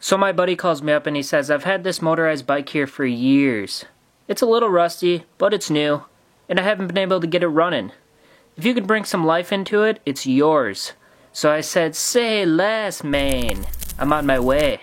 So my buddy calls me up and he says, I've had this motorized bike here for years. It's a little rusty, but it's new, and I haven't been able to get it running. If you could bring some life into it, it's yours. So I said, say less, man. I'm on my way.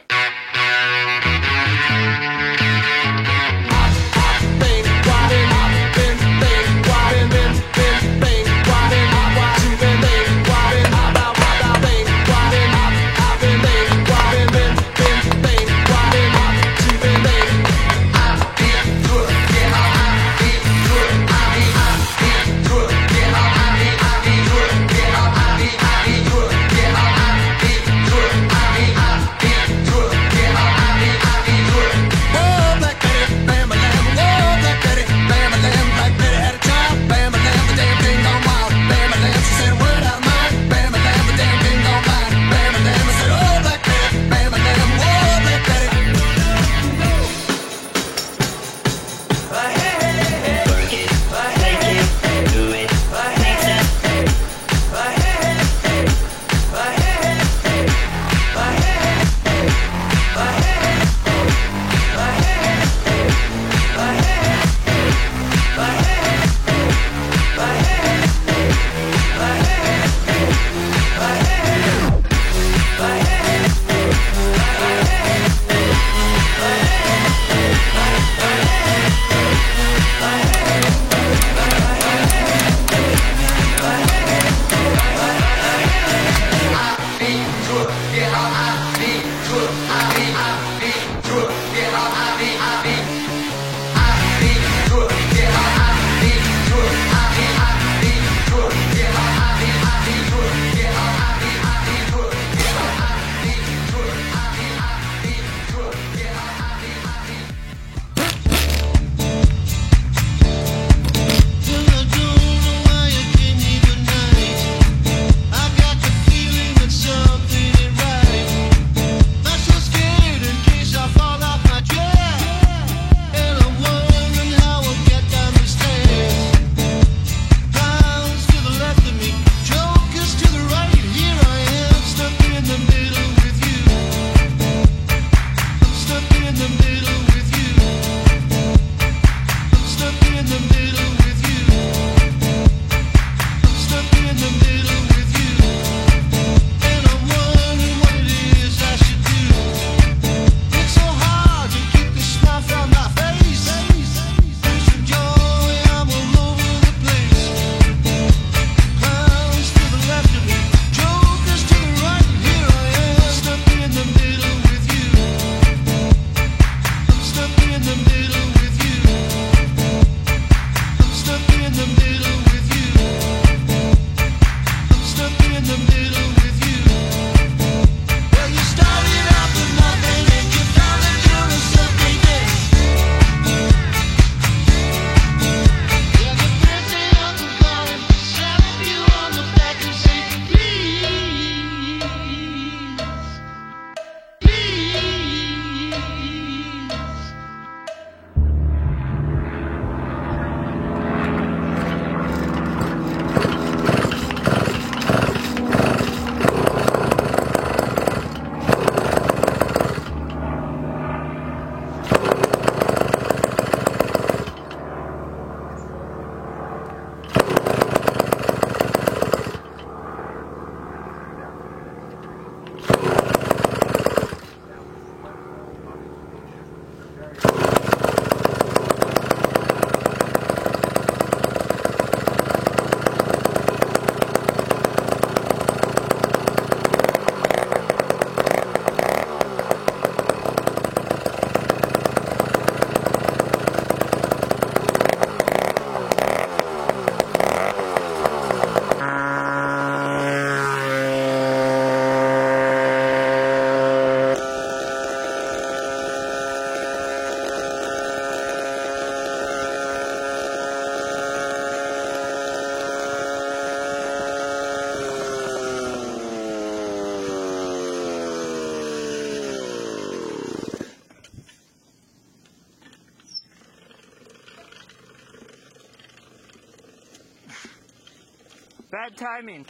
Bad timing.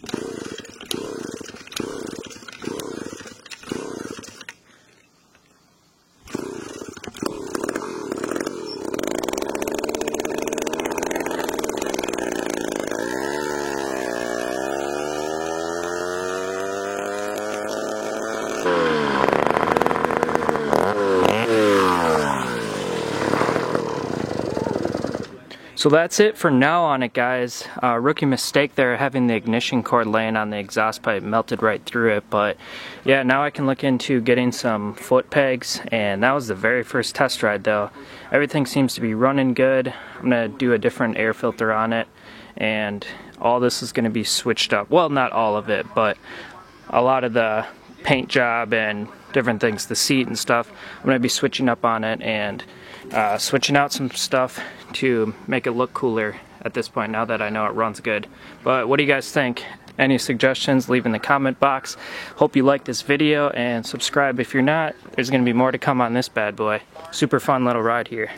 So that's it for now on it, guys. Rookie mistake there, having the ignition cord laying on the exhaust pipe, melted right through it. But yeah, now I can look into getting some foot pegs, and that was the very first test ride though. Everything seems to be running good. I'm gonna do a different air filter on it, and all this is gonna be switched up. Well, not all of it, but a lot of the paint job and different things, the seat and stuff, I'm gonna be switching up on it and switching out some stuff to make it look cooler at this point, now that I know it runs good. But what do you guys think? Any suggestions, leave in the comment box. Hope you like this video, and subscribe if you're not. There's gonna be more to come on this bad boy. Super fun little ride here.